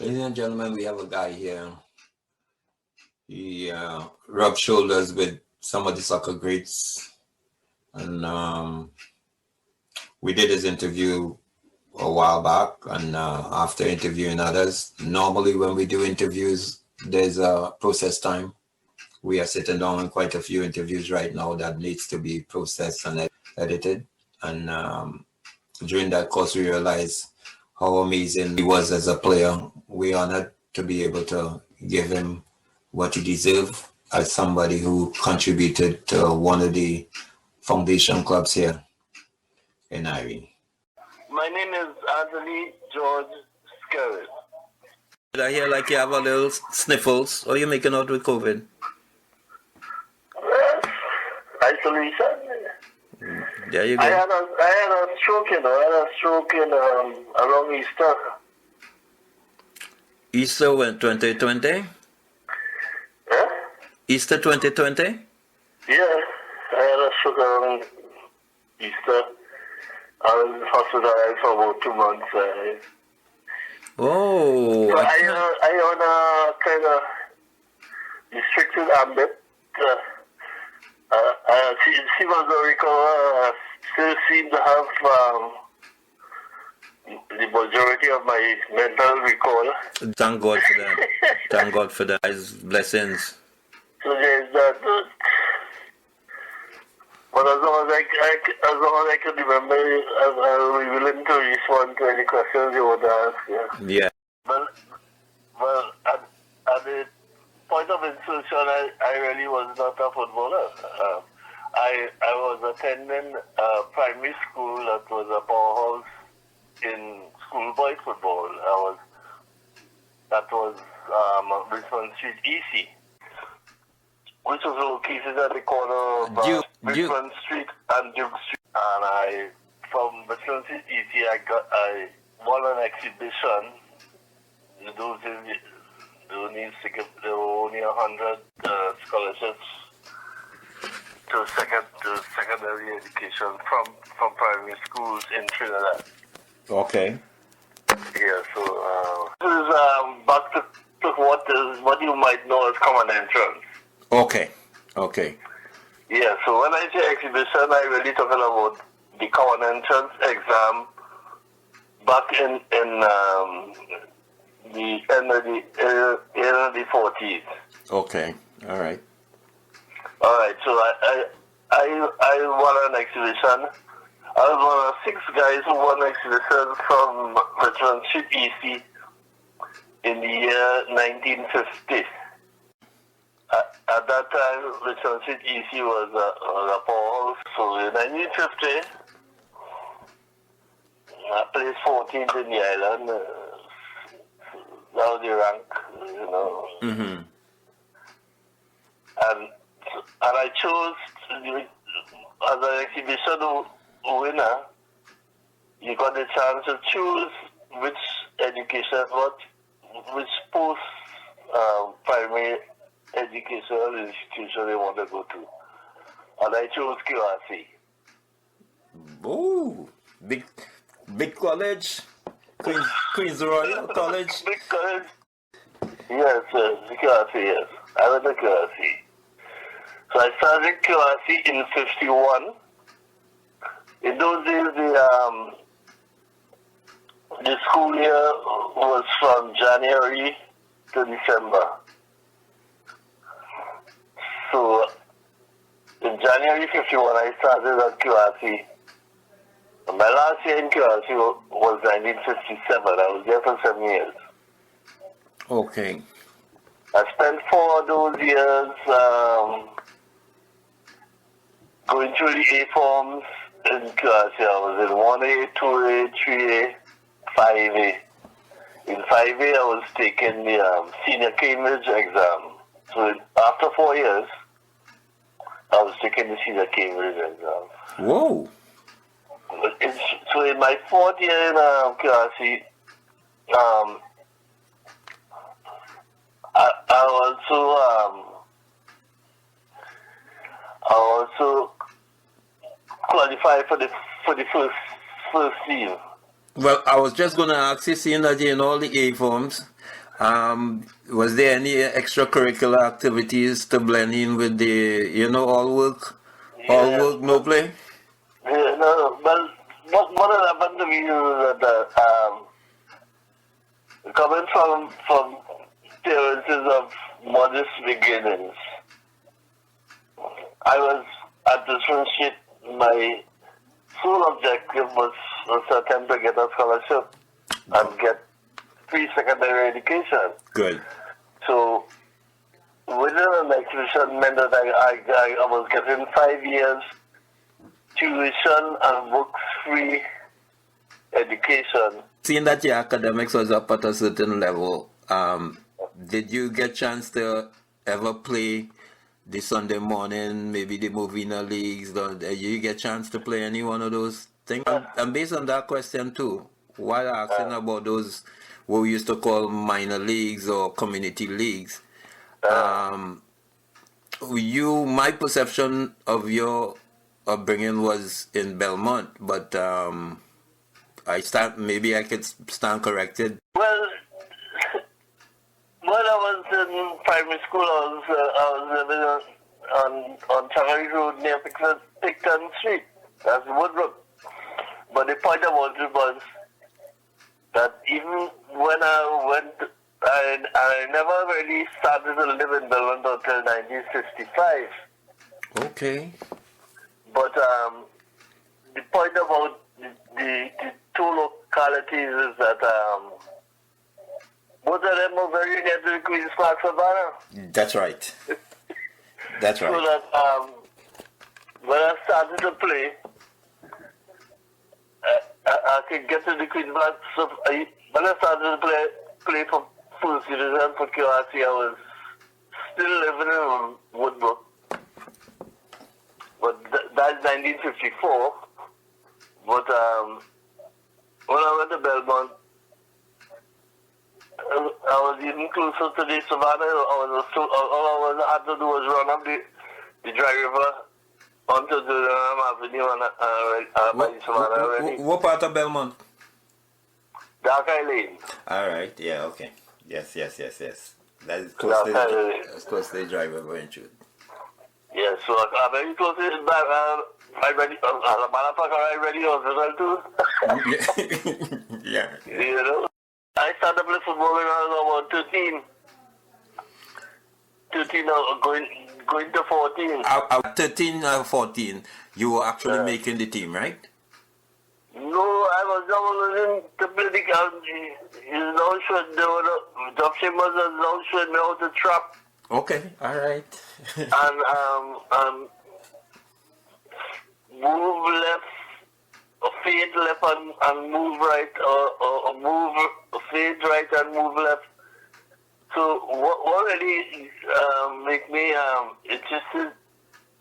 Ladies and gentlemen, we have a guy here. He rubbed shoulders with some of the soccer greats, and we did his interview a while back. And after interviewing others, normally when we do interviews, there's a process time. We are sitting down on quite a few interviews right now that needs to be processed and edited. And during that course, we realized how amazing he was as a player. We're honored to be able to give him what he deserved as somebody who contributed to one of the foundation clubs here in Iere. My name is Anthony George Skerritt. I hear like you have a little sniffles, or you're making out with COVID? Isolation. There you go. I had a stroke, around Easter. Easter when 2020? Huh? Easter 2020? Yeah, I had a stroke around Easter. I was hospitalized for about 2 months. Oh. So I on a kind of restricted ambit. She was a recover. Still seem to have the majority of my mental recall. Thank God for that. Thank God for that. His blessings. So there's that. But as long as I can remember, I'll be willing to respond to any questions you want to ask. Yeah. Well, at the point of insertion, I really was not a footballer. I was attending primary school that was a powerhouse in schoolboy football. That was Richmond Street EC, which was located at the corner of Richmond Street and Duke Street. And from Richmond Street EC, I won an exhibition. There were only 100 scholarships to secondary education from primary schools in Trinidad. Okay. Yeah, so this is back to what you might know as common entrance. Okay. Yeah, so when I say exhibition, I really talking about the common entrance exam back in the end of the 40s. Okay. All right. So I won an exhibition. I was one of 6 guys who won an exhibition from Richmond Street EC in the year 1950. At that time, Richmond Street EC was a powerhouse. So in 1950, I placed 14th in the island. That was the rank, you know. Mm-hmm. And I chose, as an exhibition winner, you got the chance to choose which which post primary educational institution you want to go to. And I chose QRC. Oh, big college, Queen's Royal College. Big college. Yes, QRC, yes. I went to QRC. So I started QRC in 51. In those days, the school year was from January to December. So in January 51, I started at QRC. My last year in QRC was 1957. I was there for 7 years. Okay. I spent 4 of those years going through the A forms in QRC. I was in 1A, 2A, 3A, 5A. In 5A, I was taking the senior Cambridge exam. So after 4 years, I was taking the senior Cambridge exam. Whoa. So in my 4th year in QRC, I also qualified for the first team. Well, I was just going to ask you, seeing that you're in all the A forms, Was there any extracurricular activities to blend in with the, all work, no play? Yeah, no, well, what had happened to me is that coming from parents of modest beginnings, I was at the friendship. My sole objective was to attempt to get a scholarship and get free secondary education. Good. So, winning an exhibition meant that I was getting 5 years tuition and books-free education. Seeing that your academics was up at a certain level, did you get chance to ever play the Sunday morning, maybe the Movina leagues? Did you get chance to play any one of those things? And based on that question too, while asking about those what we used to call minor leagues or community leagues, my perception of your upbringing was in Belmont, but maybe I could stand corrected. Well, when I was in primary school, I was living on Chavari Road near Picton Street. That's Woodbrook. But the point about it was that even when I went, I never really started to live in Belmont until 1955. Okay. But the point about the two localities is that both of them are very near to the Queen's Park Savannah. That's right. That's right. So that when I started to play, I could get to the Queen's Park. So when I started to play for First Division for QRC, I was still living in Woodbrook. But that's 1954. But when I went to Belmont, I was even closer to the Savannah. All I had to do was run up the dry river onto the Avenue and by the Savannah already. What part of Belmont? Dark Eye Lane. All right. Yeah. Okay. Yes. That is close to the dry river, ain't you? Yeah, so I'm very close to it back. I ready. I ready hospital too. Yeah. You know, I started to play football when I was about 13. 13 going to 14. At 13 or 14, you were actually making the team, right? No, I was down to play the game. Job Chambers was now showing me how to trap. Okay, all right. And move left, or fade left and move right, or move fade right and move left. So what really make me interested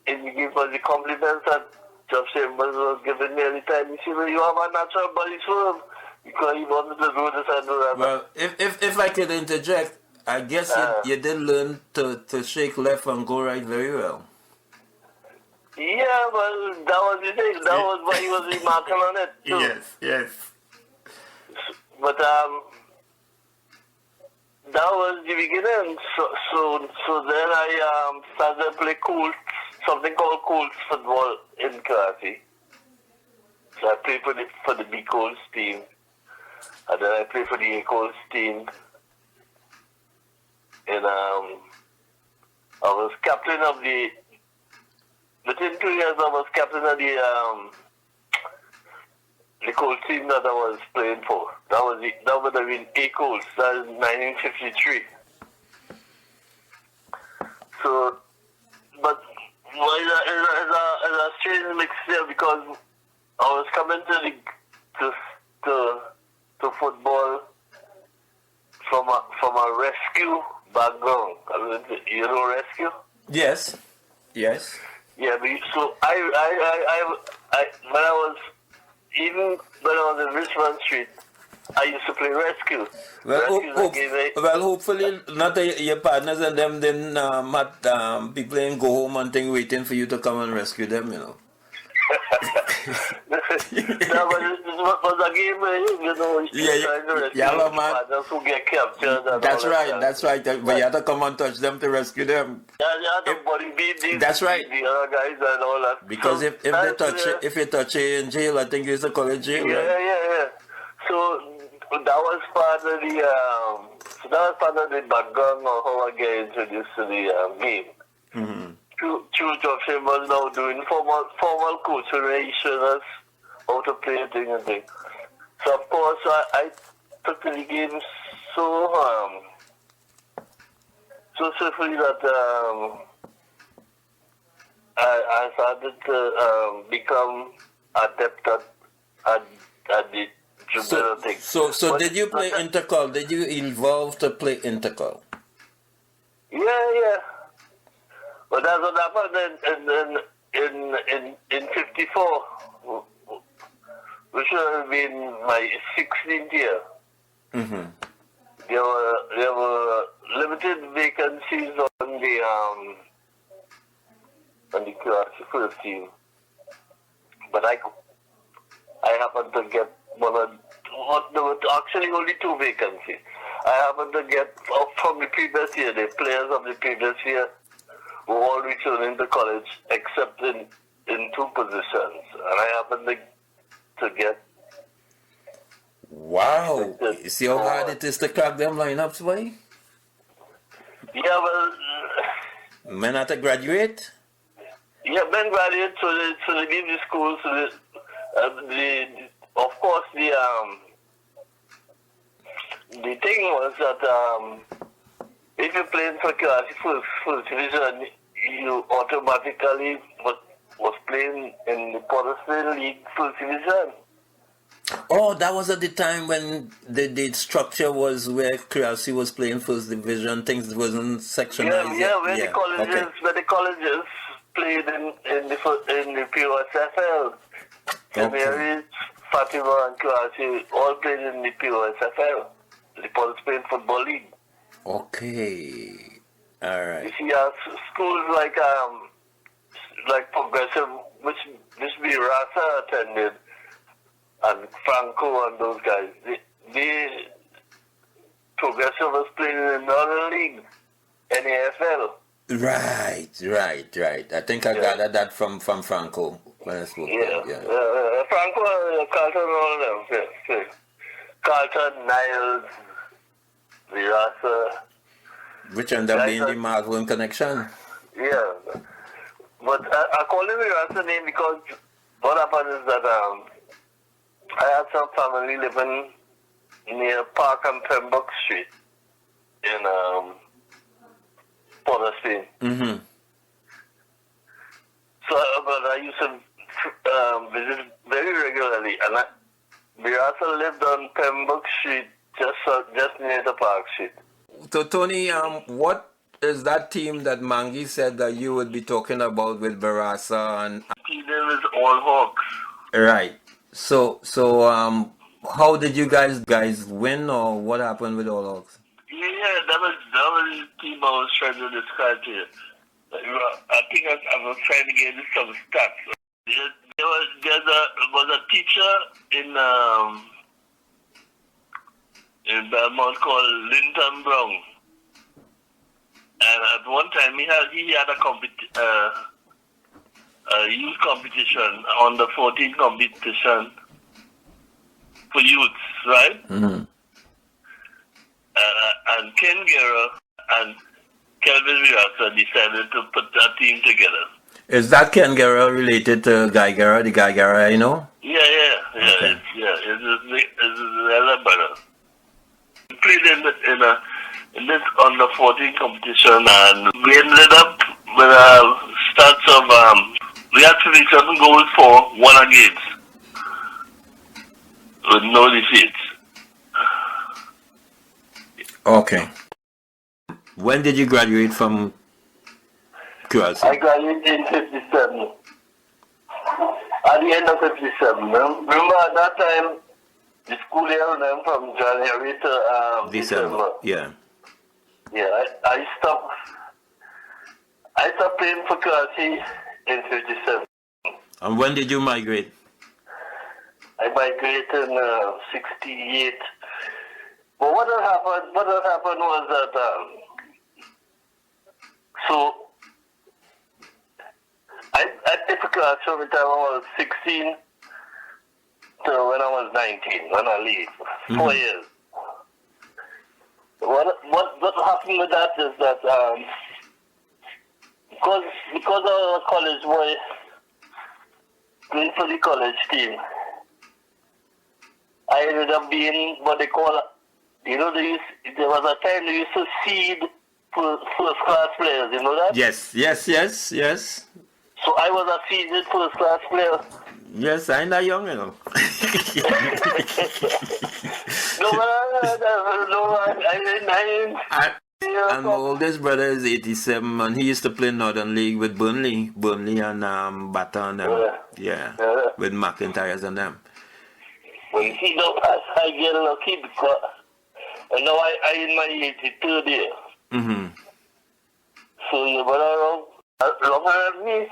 in the game was the compliments that Job Chambers was giving me every time. He said, "You have a natural body swerve," because he wanted to do this and do that. Well, if I could interject, I guess you did learn to shake left and go right very well. Yeah, well, that was the thing. That was why he was remarking on it, too. Yes. But that was the beginning. So then I started to play Colts, something called Colts football in Karachi. So I played for the B Colts team. And then I played for the A Colts team. And I was captain of within 2 years I was captain of the Colts team that I was playing for. That would have been A Colts. That was 1953. So, but it's a strange mix there because I was coming to football from a rescue background. You know rescue? Yes. Yeah, so I when I was in Richmond Street, I used to play rescue. Well, hopefully not your partners and them then be playing go home and thing waiting for you to come and rescue them, you know. No, but it was a game where, you know, you're trying to rescue partners who get captured and That's all right, that. that's right. But you have to come and touch them to rescue them. Yeah, you have to body beat these, That's right. the other guys and all that. Because so if they touch it, if you touch it in jail, I think you used to call it jail, yeah, right? yeah. So that was part of the background of how I get introduced to the game. Mm-hmm. Truth of him was now doing formal coaching where he showed us how to play a thing and thing. So of course I took to the game so swiftly that I started to become adept at the judo thing. So did you play intercol? Did you evolve to play intercol? Yeah. But that's what happened in 54, which would have been my 16th year. Mm-hmm. There were limited vacancies on the first team, but I happened to get there were actually only 2 vacancies. I happened to get from the previous year, the players of the previous year were all returning to college except in 2 positions, and I happened to get. Wow! You see how hard it is to crack them lineups, boy? Yeah, well. Men have to graduate? Yeah, men graduate, so they leave the school. So of course, the thing was that if you're playing for Karachi first division, you automatically was playing in the Portersville League first division. Oh, that was at the time when the structure was where Karachi was playing first division. Things wasn't sectionized. Yeah, where the colleges played in the POSFL. Skerritt, Fatima, and Karachi all played in the POSFL, the Port Spain Football League. Okay, all right. You see, schools like Progressive, which be Rasa attended, and Franco and those guys, they Progressive was playing in another league, NAFL. Right. I think I gathered that from Franco when I spoke. Franco, Carlton, all of them. Yeah. Carlton, Niles, Virasa. Which ended up being the Marlon connection. Yeah. But I call him Virasa name because what happened is that I had some family living near Park and Pembroke Street in Port of Spain. Mm-hmm. So, but I used to visit very regularly, and Virasa lived on Pembroke Street, just near the Park Street. So, Tony, what is that team that Mangi said that you would be talking about with Barasa and? The name is All Hawks. Right. So, how did you guys win, or what happened with All Hawks? Yeah, that was the team I was trying to describe to you. I think I was trying to get some stats. There was a teacher in Belmont called Linton Brown, and at one time he had a youth competition, on the 14 competition for youths, right? Mm-hmm. And Ken Guerra and Kelvin Virasa decided to put that team together. Is that Ken Guerra related to Guy Guerra, the Guy Guerra I know? Yeah. Okay. It's his elder brother. We played in this under 14 competition, and we ended up with stats of we had 27 goals for, 1 against, with no defeats. Okay. When did you graduate from QLC? I graduated in 57. At the end of 57. Remember at that time, the school year went from January to December. Yeah. Yeah, I stopped playing for QLC in 57. And when did you migrate? I migrated in 68. But what had happened was that, so I took a class from the time I was 16 to when I was 19, when I leave. 4 years. What happened with that is that because I was a college boy playing for the college team, I ended up being what they call, there was a time they used to seed first class players, you know that? Yes. So I was a seeded first class player. Yes, I'm not young, you know. And my oldest brother is 87, and he used to play Northern League with Burnley and Baton, with McIntyres and them. Well, you know, I get lucky because now I in my 83rd year. So you better longer than me.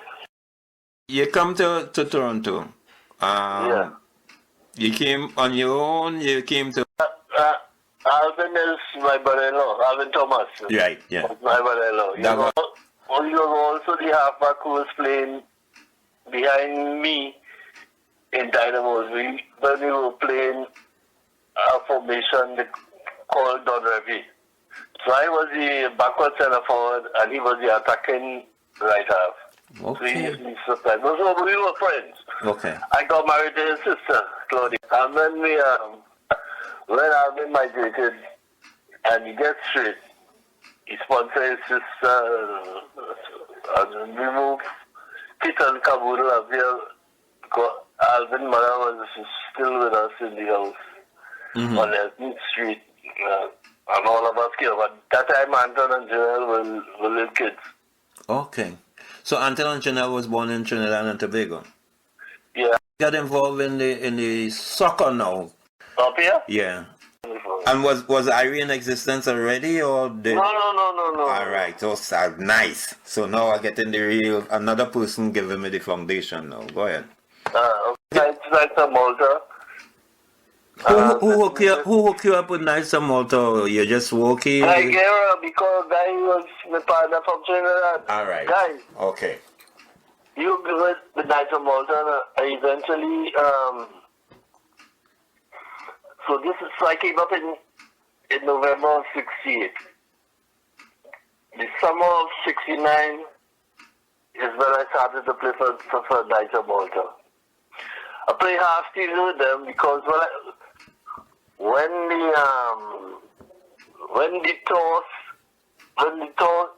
You come to Toronto. You came on your own. You came to. Alvin is my brother-in-law. Alvin Thomas. Right. Yeah. My brother-in-law. He was also the halfback who was playing behind me in Dynamos. When we were playing a formation called Don Revy. So I was the backward center forward, and he was the attacking right half. Okay. So we were friends. Okay. I got married to his sister, Claudia. And when Alvin migrated and he gets straight, he sponsored his sister, and we moved Kitan Kabul up here because Alvin's mother was still with us in the house on Elton Street. And all of us came. But that time Anton and Janelle were little kids. Okay. So Anton and Janelle was born in Trinidad and Tobago. Yeah. Got involved in the soccer now. Up here? Yeah. And was Iere in existence already, or did? No. All right. Oh, so nice. So now I get in the real another person giving me the foundation now. Go ahead. Knights of Malta. Who hooked you up with Knights of Malta? You're just walking? Iere, because Guy was my partner from Trinidad. All right. Guy. Okay. You with the Knights of Malta, eventually, so I came up in November of 68. The summer of 69 is when I started to play for Knights of Malta. I play half season with them because when the tour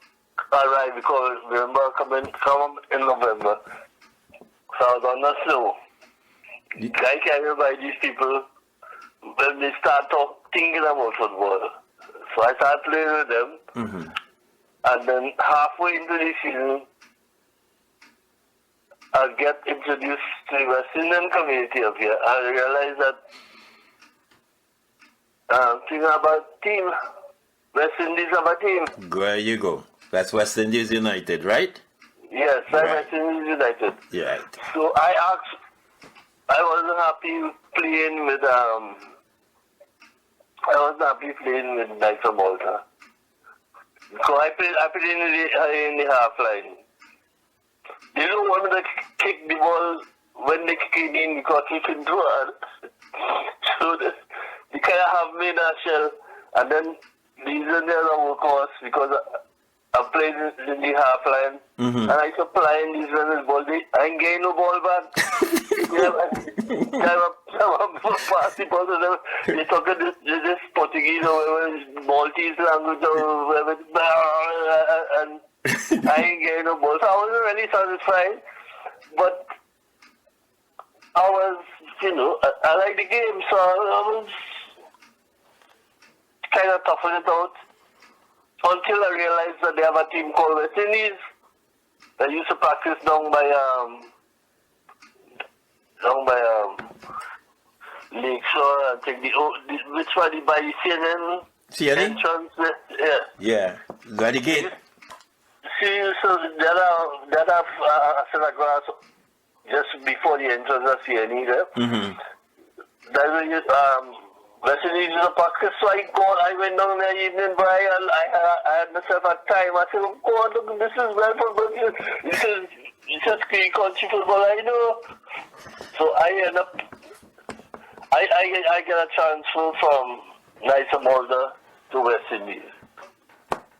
arrived, because remember come in November, so I was on the slow. I carried by these people when they start thinking about football. So I started playing with them, and then halfway into the season, I get introduced to the West Indian community up here. I realized that thinking about team, West Indies have a team. There you go. That's West Indies United, right? Yes, that's West Indies United. Yeah. So I wasn't happy playing with Knights of Malta. So I played in the half line. They don't want me to kick the ball when they kick it in because he can do it. So they kind of have me in a shell. And then these are the other workhorse because I played in the half line. And I supply in these runners ball. I ain't getting no ball back. Pass the ball to them. They talk this Portuguese or Maltese language or whatever. And I ain't getting no ball. So I wasn't really satisfied. But I was, I like the game. So I was kind of toughing it out. Until I realized that they have a team called West Indies. They used to practice down by Lakeshore. I think which one by CNN? CNN? Entrance. Yeah. Got the gate. See, so that have a set of grass just before the entrance of CNN there. That's when you, West Indies is a practice, so I went down there evening, Brian, I had myself a time. I said, oh, God, look, this is well football. This is great country football, I know. So I end up, I get a transfer from Knights of Malta to West Indies.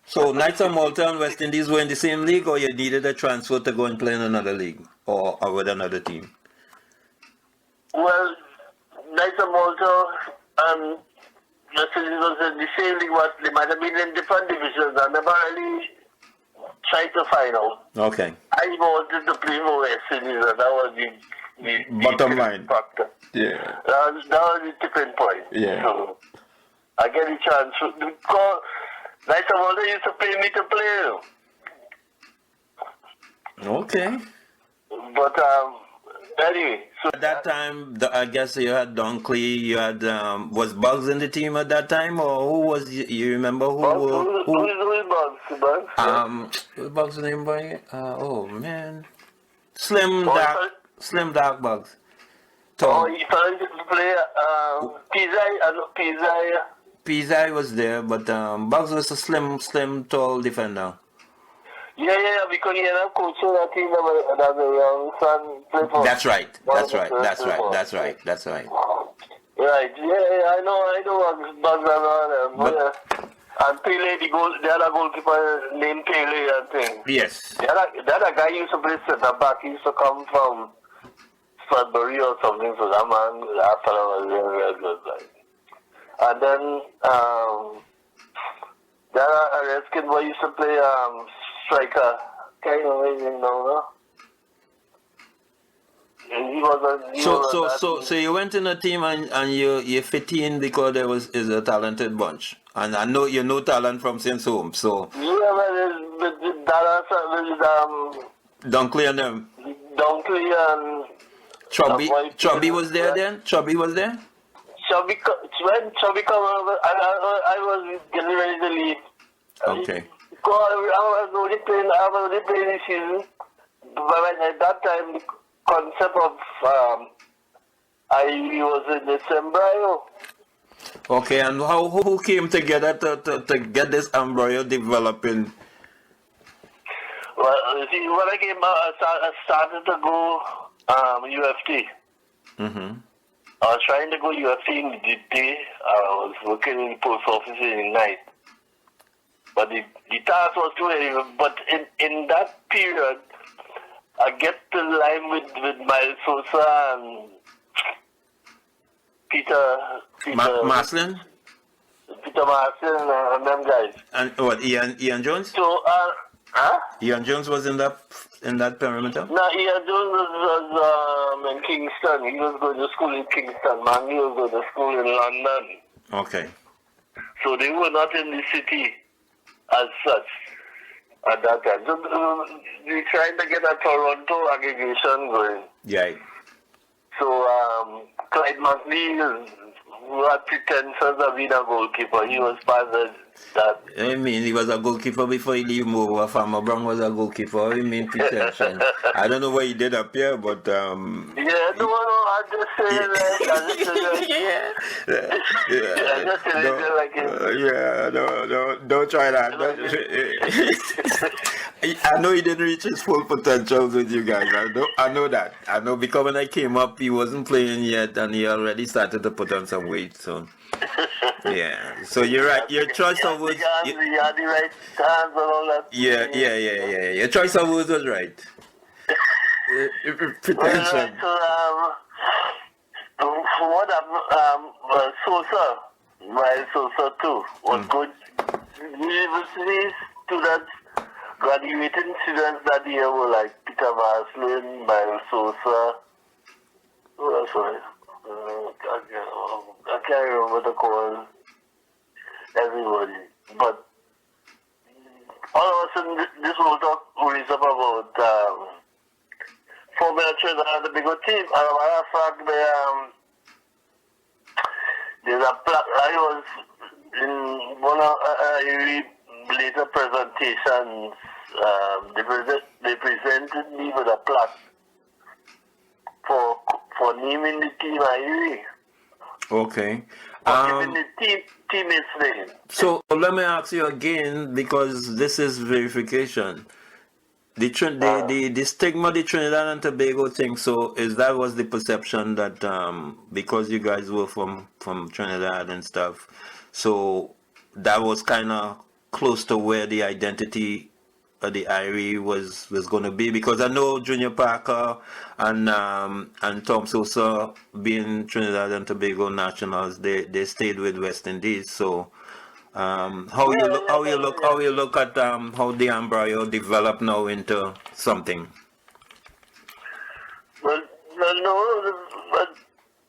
So Knights of Malta and West Indies were in the same league, or you needed a transfer to go and play in another league, or with another team? Well, Knights of Malta and West Indies was in the same league, but they might have been in different divisions. I never really tried to find out. Okay. I wanted to play for West Indies, and that was the Bottom line. factor. Yeah. That was the tipping point. Yeah. So I get a chance. Because Knights of Malta used to pay me to play. Okay. But anyway, so At that time, I guess you had Dunkley, you had, was Bugs in the team at that time, or who was, you remember who? who is Bugs? Bugs' name by, oh man. Slim Dark Bugs. Oh, he started to play Pizai. Pizai was there, but Bugs was a slim, tall defender. Yeah, because he ended up coaching that team that a young son played for. That's right. Right, yeah, I know Bugs and all them. And Pele, the other goalkeeper named Pele, I think. Yes. The other guy used to play centre back. He used to come from Sudbury or something, so that man, that fellow was very good. Like. And then, the other Redskin boy used to play striker. Can't remember now. And he was So you went in a team and you fit in because is a talented bunch. And I know you know talent from since home, so. Yeah, but Dunkley and them. Dunkley and Chubby was there then? Chubby was there? When Chubby come over, I was getting ready to leave. Okay. I was only playing this season. But at that time, the concept of Iere was in December. Okay, and who came together to get this embryo developing? Well, you see, when I came out, I started to go UFT. Mm-hmm. I was trying to go UFT in the day. I was working in the post office in the night. But the task was too heavy. But in that period, I get to line with Miles Sosa and Peter Maslin? Peter Maslin and them guys. And what, Ian Jones? So, Ian Jones was in that perimeter? No, Ian Jones was in Kingston. He was going to school in Kingston. Manny was going to school in London. Okay. So they were not in the city as such at that time. So they trying to get a Toronto aggregation going. Yeah. So Clyde McNeil, who had pretensions of being a goalkeeper, he was part of that. I mean, he was a goalkeeper before he leave over. Farmer Brown was a goalkeeper. I mean, pretension. I don't know what he did up here, but yeah, no, I just say don't try that. I know he didn't reach his full potential with you guys. I know that. I know because when I came up, he wasn't playing yet, and he already started to put on some weight. So. Yeah, so you're right. Your choice of words. You had the right hands and all that. Yeah. Your choice of words was right. Pretension. For what Sosa, Miles Sosa too, was good. University students, graduating students that year were like Peter Maslin, Miles Sosa. Who else was it? I can't remember the call. Everybody. But all of a sudden, this will talk raise up about Formula Trinidad, the bigger team. And as a matter of fact, there's a plaque. I was in one of later presentations. They presented me with a plaque for naming the team Iere. Okay. But even the teammates name. So let me ask you again, because this is verification. The stigma the Trinidad and Tobago thing. So is that was the perception that because you guys were from Trinidad and stuff, so that was kind of close to where the identity of the Iere was going to be, because I know Junior Parker and Tom Sosa, being Trinidad and Tobago nationals, they stayed with West Indies. So how you look at how the embryo developed now into something? Well, no, but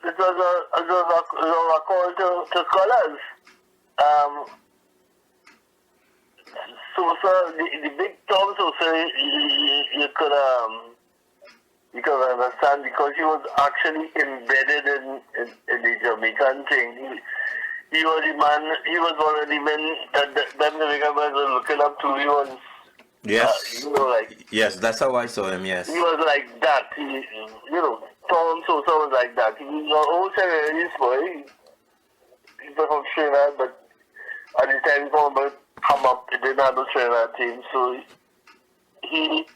it was a call to scholars. Sosa, the big Tom Sosa, you could understand, because he was actually embedded in the Jamaican thing. He was the man. He was one of the men that them Jamaican men were looking up to. He was, Yes. like, Yes, that's how I saw him. Yes. he was like that. Tom Sosa was like that. He was an old Skerritt boy. He's from Trinidad, but at the time he come up, he didn't have the Trinidad team, so he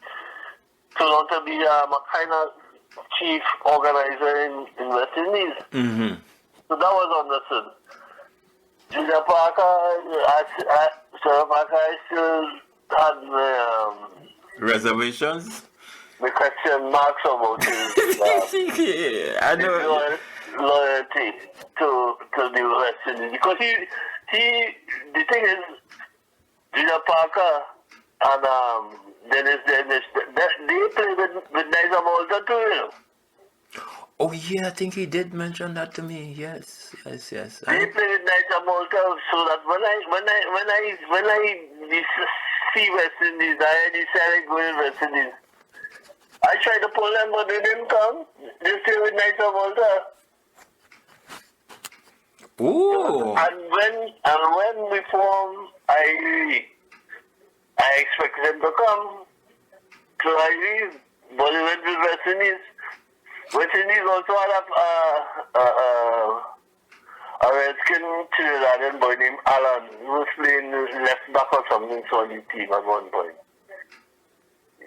turned out to be a kind of chief organizer in West Indies. Mm-hmm. So that was understood. Junior Parker, I still had Reservations? the question marks about his Yeah, I know. loyalty to the West Indies, because the thing is, Junior Parker and Dennis, they play with Knights of Malta too, you know. Oh yeah, I think he did mention that to me. Yes. They play with Knights of Malta, so that when I see West Indies, I decided going West Indies. I tried to pull them, but they didn't come. They stay with Knights of Malta. Ooh. And when we form I expect them to come to Iere, but they went with West Indies. West Indies also had a redskin Trinidadian boy named Alan, who was playing left back or something on the team at one point.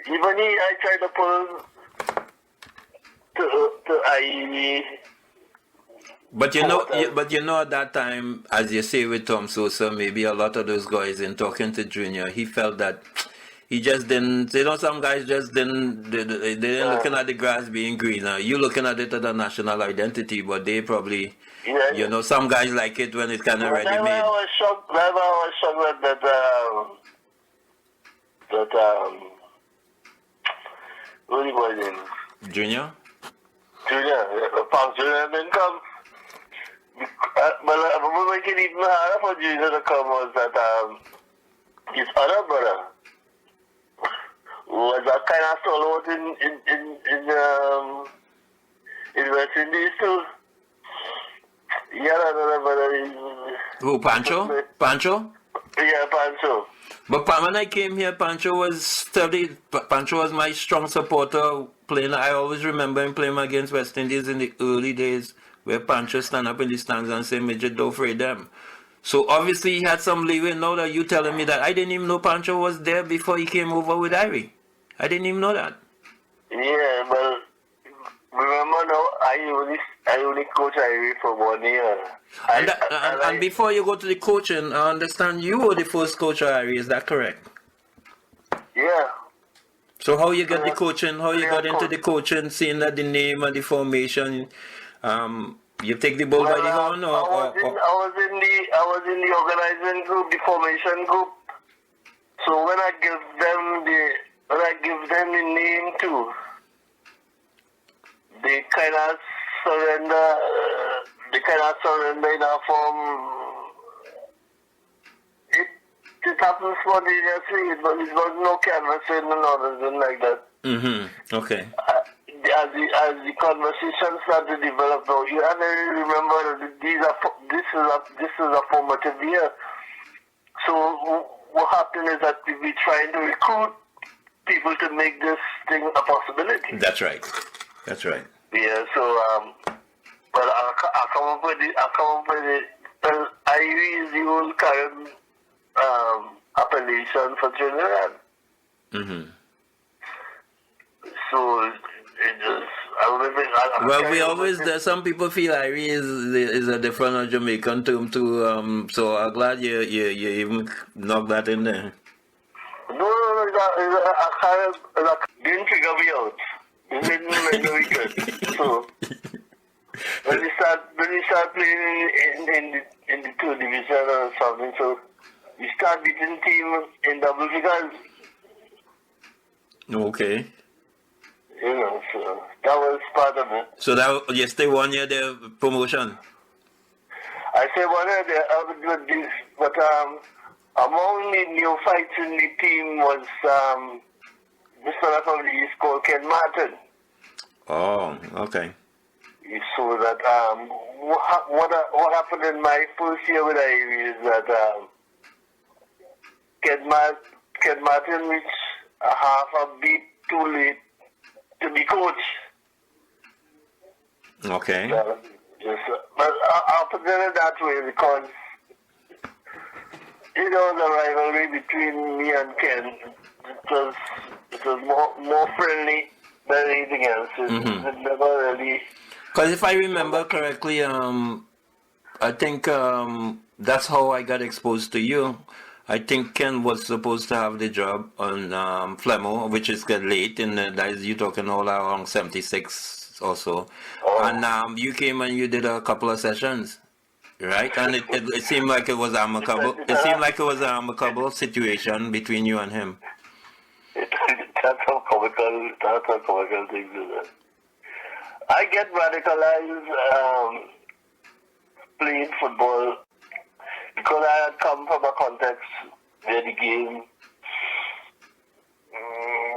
Even I tried to pull to Iere. But you know, at that time, as you say with Tom Sosa, maybe a lot of those guys in talking to Junior, he felt that he just didn't. You know, some guys just didn't. They didn't looking at the grass being greener. You looking at it as a national identity, but they probably, you know, some guys like it when it's kind of ready made. I was shocked. I was shocked that what do you call him? Junior, Punk Junior didn't come. But what make it even harder for Junior to come was that his other brother was a kind of stalwart in West Indies too. He had another brother. who Pancho? Pancho? Yeah, Pancho. But when I came here, Pancho was steady. Pancho was my strong supporter playing. I always remember him playing against West Indies in the early days, where Pancho stand up in the stands and say, "Midget, don't afraid them." So obviously he had some leeway. Now that you telling me that, I didn't even know Pancho was there before he came over with Iere. I didn't even know that. Yeah, well, remember now, I only coach Iere for 1 year. And before you go to the coaching, I understand you were the first coach of Iere. Is that correct? Yeah. So how you get the coaching? How you got into the coaching? Seeing that the name and the formation, you take the bull by the horn, I was in the organizing group, the formation group. So when I give them the name too, they kind of surrender. In a form. It happens spontaneously. It was no canvassing and nothing like that. Mm-hmm. Okay. As the conversation started to develop, now you have to remember that this is a formative year. So what happened is that we're trying to recruit people to make this thing a possibility. That's right. Yeah. So Well, I come up with it. Well, Iere is the old current appellation for Trinidad. Mm-hmm. So it just, I don't think, Well, we always, some people feel Iere is a different Jamaican term too. So I'm glad you even knocked that in there. No, didn't figure me out. It didn't make no good. So when we start playing in the two division or something, so we start beating team in double figures. Okay. You know, so that was part of it. So that you stay 1 year there promotion. I say one of the but among the new fights in the team was this fella from the East called Ken Martin. Oh, okay. So that what happened in my first year with Iere is that Ken Martin reached a half a beat too late to be coach. Okay. But I'll put it that way because you know the rivalry between me and Ken. It was more friendly than anything else. It never really. Because if I remember correctly, I think that's how I got exposed to you. I think Ken was supposed to have the job on Flemo, which is get late, and that is you talking all around 76 or so. Oh. And you came and you did a couple of sessions, right? And it seemed like it was amicable. It seemed like it was an amicable situation between you and him. That's how comical things is. I get radicalized playing football because I had come from a context where the game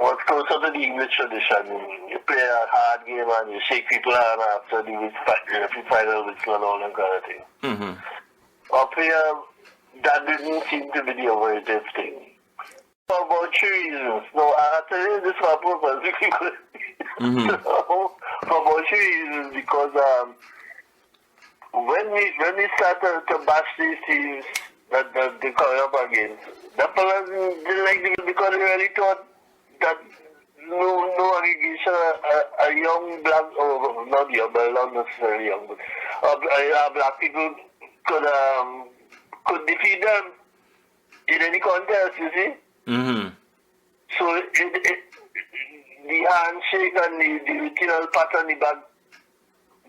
was closer to the English tradition. You play a hard game and you shake people hand after the final whistle and all that kind of thing. Mm-hmm. Up here, that didn't seem to be the operative thing. For about 3 reasons. No, I tell you this for a purpose. For about 3 reasons, because when we started to bash these teams that they come up against, the players didn't like them because they really thought that no aggregation, a young black, or not young, but not necessarily young, but black people could defeat them in any contest, you see? Mm-hmm. So the handshake and the original pat on the back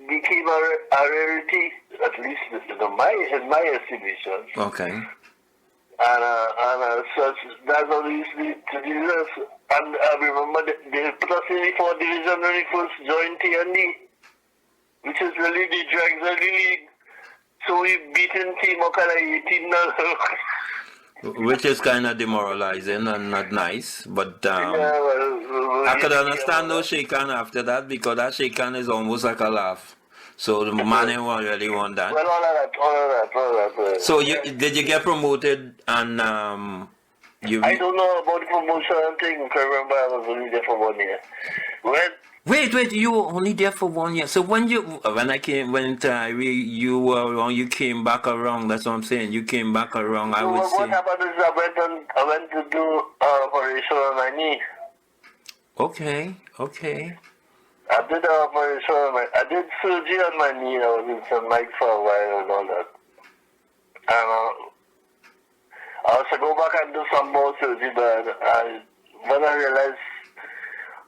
became a rarity, at least in my estimation. Okay. And such, that's how they used to do this. And I remember they put us in the 4th division when we first joined TND, which is really the dregs of the league. So we beaten team of kind of 18-0. Which is kind of demoralizing and not nice, but I could understand no shake hand after that because that shake hand is almost like a laugh. So the man didn't really want that. Well, all of that. So did you get promoted and you? I don't know about the promotion thing. I remember I was only there for 1 year. Wait, you were only there for 1 year. So when you came back around. That's what I'm saying. You came back around. So what happened is I went to do operation on my knee. Okay. I did an operation on I did surgery on my knee. I was in St. Mike for a while and all that. And I was to go back and do some more surgery, but when I realized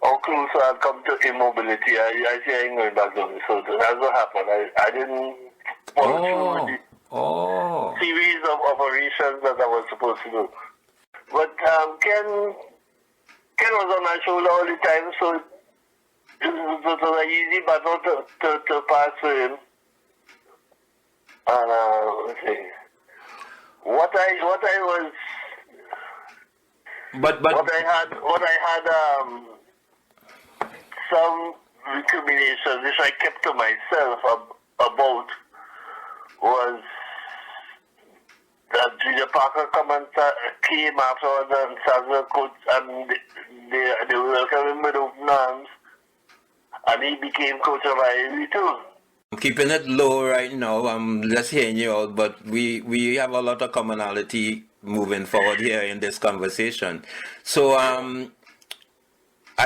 how close I had come to immobility, I say I ain't going back down. So that's what happened. I didn't follow through with the series of operations that I was supposed to do. But Ken was on my shoulder all the time, so it was an easy battle to pass for him. And let's see. What I was, what I had some recriminations which I kept to myself about was that Junior Parker came afterwards and started a coach, and they welcomed him with open arms, and he became coach of Iere too. I'm keeping it low right now. I'm just hearing you out, but we have a lot of commonality moving forward here in this conversation. So I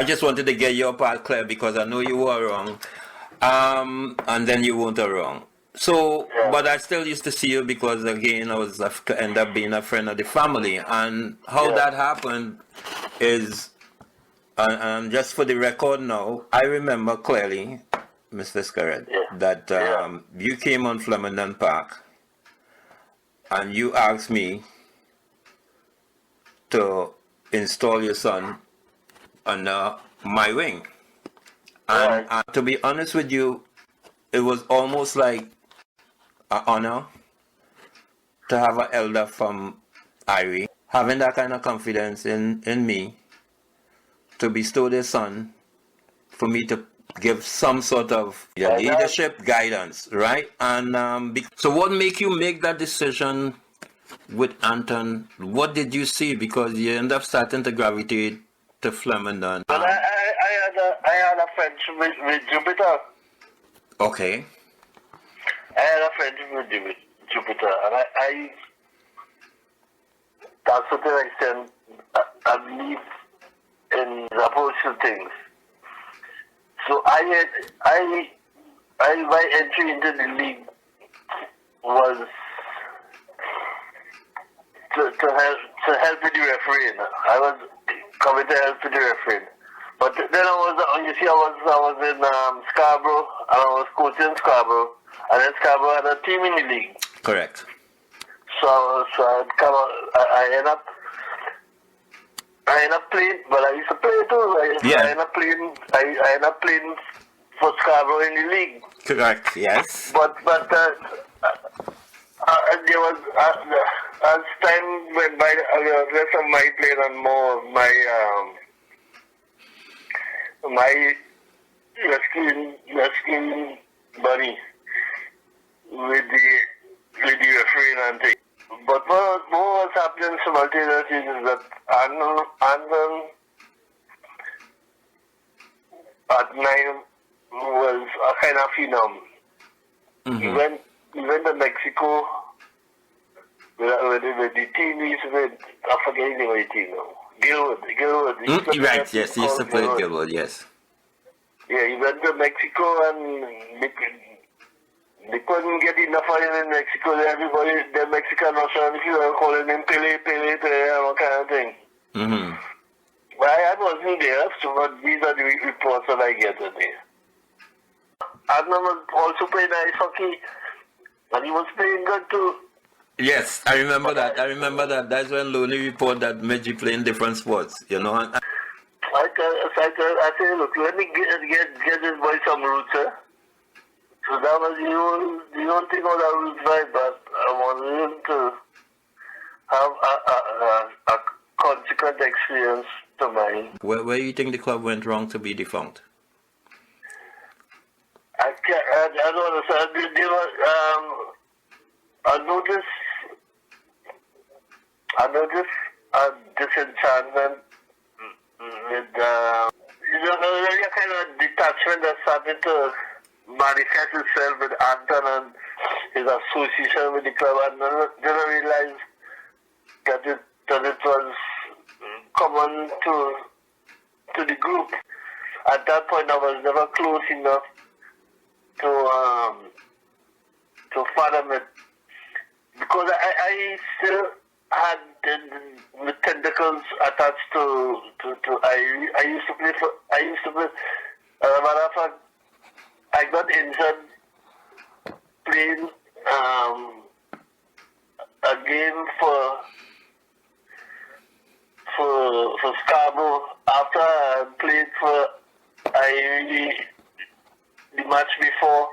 just wanted to get your part clear because I know you were wrong, and then you weren't wrong. So, Yeah. but I still used to see you because again I was end up being a friend of the family, and how Yeah. that happened is, and just for the record now, I remember clearly, Mr. Skerritt, Yeah. that Yeah. you came on Flemington Park and you asked me to install your son under my wing. And Right. to be honest with you, it was almost like an honor to have an elder from Iere having that kind of confidence in me to bestow their son for me to give some sort of leadership guidance, right? And so what make you make that decision with Anton? What did you see? Because you end up starting to gravitate to Flemington. But I had a friendship with Jupiter. Okay. I had a friendship with Jupiter, and I to a certain extent, I believe in the approach to things. So my entry into the league was to help with the refereeing. I was coming to help with the refereeing. But then I was in Scarborough, and I was coaching Scarborough, and then Scarborough had a team in the league. Correct. So I end up playing, but I used to play too. I end up playing for Scarborough in the league. Correct. Yes. But there was as time went by, less of my playing and more of my rescuing buddy with the refereeing and thing. But what was happening simultaneously is that Anton at 9 was a kind of phenom. Mm-hmm. He went to Mexico with the team he's with, I forget the name of the team now. Gilwood. Right, yes, he used to play Gilwood, yes. Yeah, he went to Mexico and they couldn't get enough of him in Mexico. Everybody, the Mexican Russian, if you were calling him Pele, and all kind of thing. Mm-hmm. But I wasn't there, so but these are the reports that I get today. Adnan was also playing ice hockey, and he was playing good too. Yes, I remember that. That's when Loney reported that Meji playing different sports, you know. I said, look, let me get this boy some roots, eh? So that was the only thing on that roots right, but I wanted him to have a consequent experience to mine. Where do you think the club went wrong to be defunct? I don't understand. I noticed a disenchantment with a kind of detachment that started to manifest itself with Anton and his association with the club, and then I realized that it was common to the group. At that point, I was never close enough to fathom it, because I still had the tentacles attached to I used to play. As a matter of fact, I got injured playing a game for Scarborough after I played for the match before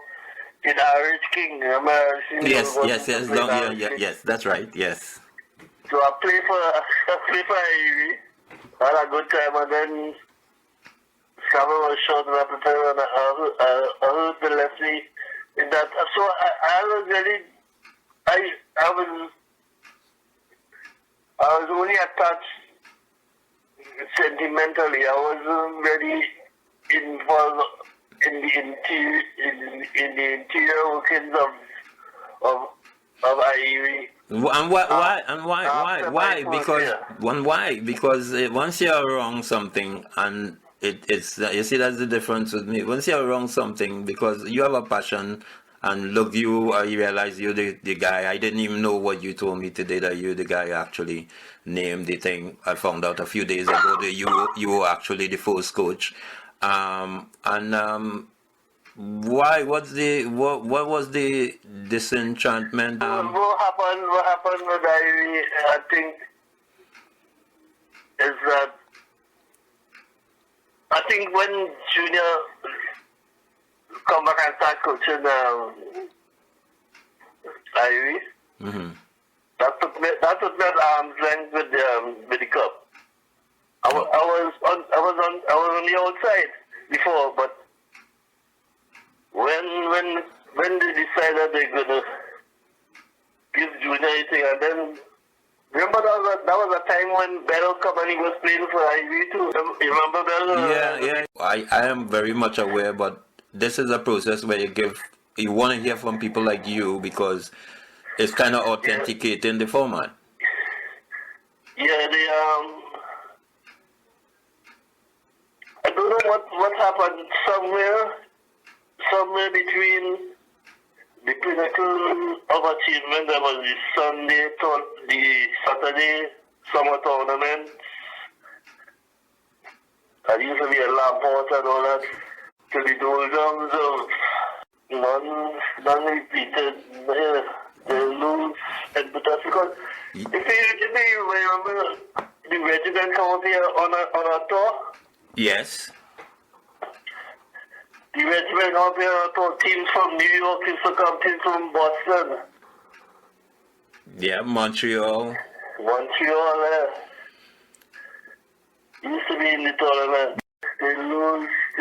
in RH King. Yes, that's right, yes. So I played for Iere, had a good time, and then Scarborough was short enough to tell, and I hurt the left knee in that. So I was really, I was only attached sentimentally. I wasn't really involved in the interior workings of Iere. And why? And why? After Why? my first Because year. why? Because once you're wrong something, and it's you see that's the difference with me. Once you're wrong something, because you have a passion, and look, you realize you're the guy. I didn't even know what you told me today that you're the guy actually named the thing. I found out a few days ago that you were actually the first coach, and. Why? What was the disenchantment? What happened with Iere, I think, is that I think when Junior come back and start coaching Iere, Mm-hmm. that took me at arm's length with the cup. I was on the outside before, but when they decided they're gonna give Junior anything, and then remember that was a time when Bell Company was playing for Iere too. You remember Bell? Yeah. I am very much aware, but this is a process where you want to hear from people like you because it's kind of authenticating the format. Yeah, I don't know what happened somewhere between the pinnacle of achievement that was the Saturday summer tournament. That used to be a Lamport and all that, to the doldrums of non-repeated they lose and but because if you remember the regiment come up here on a tour. Yes. The regiment up here on a tour, teams from New York used to come, teams from Boston. Yeah, Montreal. Used to be in the tournament. They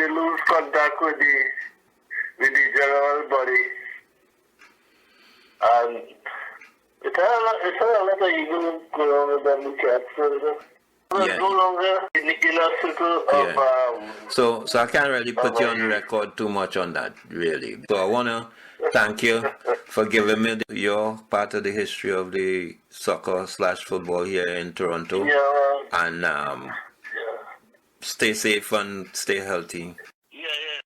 lose contact with the general body. And it had a lot of evil going on with them cats. Yeah. No longer in the inner circle of So I can't really put you on record too much on that, really. So I wanna thank you for giving me your part of the history of the soccer/football here in Toronto. yeah. And stay safe and stay healthy. Yeah.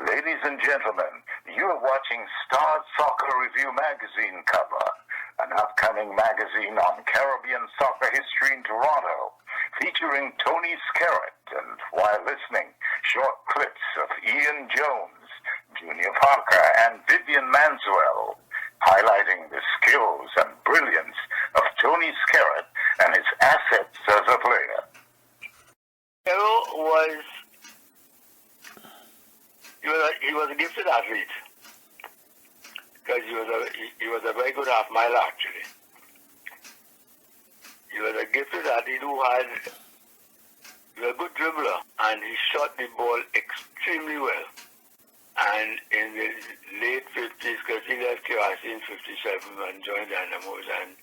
Ladies and gentlemen, you are watching Star Soccer Review Magazine cover, an upcoming magazine on Caribbean soccer history in Toronto, featuring Tony Skerritt, and while listening, short clips of Ian Jones, Junior Parker, and Vivian Manswell, highlighting the skills and brilliance of Tony Skerritt and his assets as a player. Skerro he was a gifted athlete because he was a very good half miler actually. He was a gifted athlete he was a good dribbler and he shot the ball extremely well. And in the late 50s, because he left KRC in 57 and joined Dynamos, and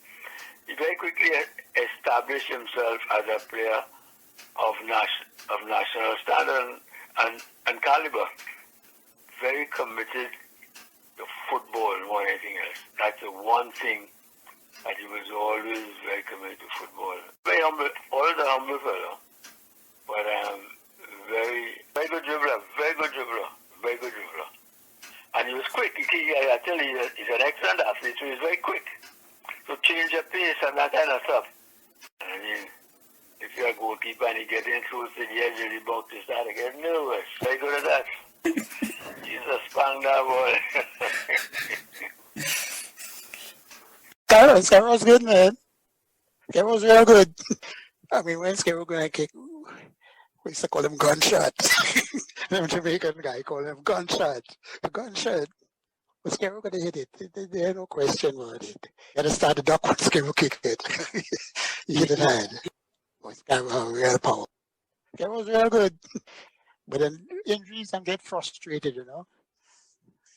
he very quickly established himself as a player of national standard and caliber. Very committed to football more than anything else. That's the one thing that he was always very committed to football. Very humble, always a humble fellow, but very good dribbler, very good dribbler. And he was quick. I tell you, he's an excellent athlete, so he's very quick. So change your pace and that kind of stuff. I mean, if you're a goalkeeper and you get in close to the edge of the box, you start to get nervous. Very good at that. He's a spang that boy. Scarro's good, man. Scarro's real good. I mean, when Scarro going to kick, we used to call him gunshot. The Jamaican guy called him gunshot. Gunshot. But Skerro could hit it. There's no question about it. You had to start the duck when Skerro kicked it. He hit it hard. But Skerro real power. Skerro's real good. But then injuries and get frustrated, you know.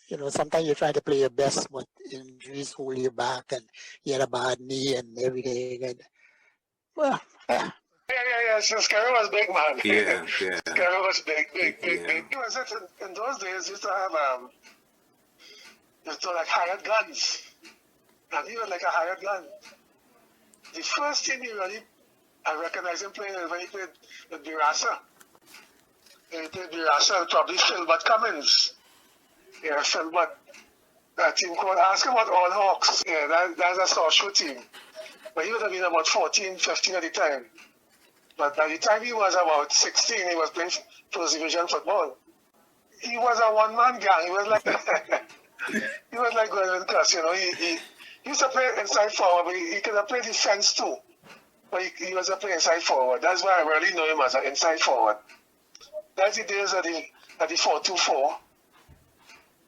You know, sometimes you're trying to play your best, but injuries hold you back and you had a bad knee and everything. And, well, Yeah. Skerro was big, man. Yeah, yeah. Skerro was big. Yeah. It was it in those days. Used to have like hired guns, and he was like a hired gun. The first thing I recognized him playing is when he played with Birasa. He played Birasa, probably Philbert Cummins. Yeah, Philbert. That team called, ask him about All Hawks. Yeah, that's a South Shore team. But he would have been about 14, 15 at the time. But by the time he was about 16, he was playing first division football. He was a one-man gang. He was like he was like going class, you know. He used to play inside forward, but he could have played defense too. But he was a play inside forward. That's why I really know him as an inside forward. That's the days of the 4-2-4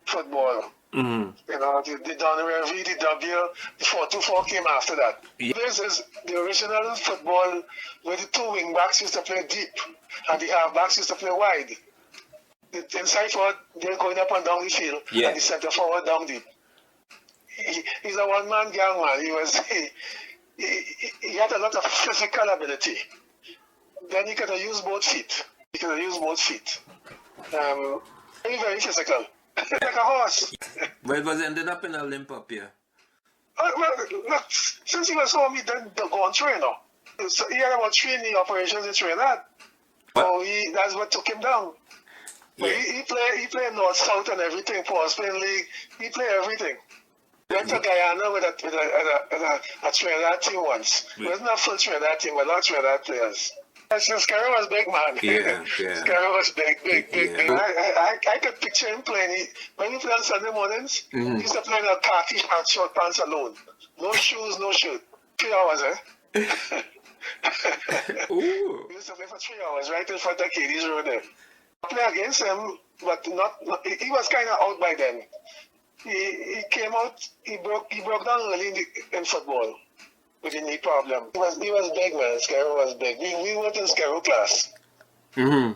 football. Mm-hmm. You know, the Donnery, the W, the 4-2-4 came after that. Yeah. This is the original football where the two wing backs used to play deep and the half backs used to play wide. The inside forward, they're going up and down the field, Yeah. and the center forward down deep. He's a one-man gang, man. He had a lot of physical ability. Then he could have used both feet. Very, very physical. Like a horse. But it was ended up in a limp up here. Well, look, since he was home, he didn't go on train now. So he had about 3 knee operations in Trinidad. So that's what took him down. But Yeah. he played North South and everything, Paul Spain League. He played everything. Went to Guyana with a Trinidad team once. It wasn't a full Trinidad team, but a lot of Trinidad players. Skerro was big, man. Yeah. Skerro was big. Yeah. I could picture him playing. When he played on Sunday mornings, he used to play in a khaki hat, short pants alone. No shoes, no shirt. 3 hours, Ooh. He used to play for 3 hours right in front of Katie's Road there. I played against him, but not he was kind of out by then. He came out, he broke down early in football with a knee problem. He was big, man. Skerro was big. We went in Skerro class. Mm-hmm.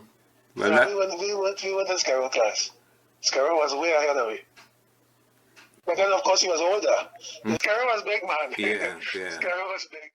Well, We went in Skerro class. Skerro was way ahead of me. But then, of course, he was older. Skerro was big, man. Yeah. Skerro was big.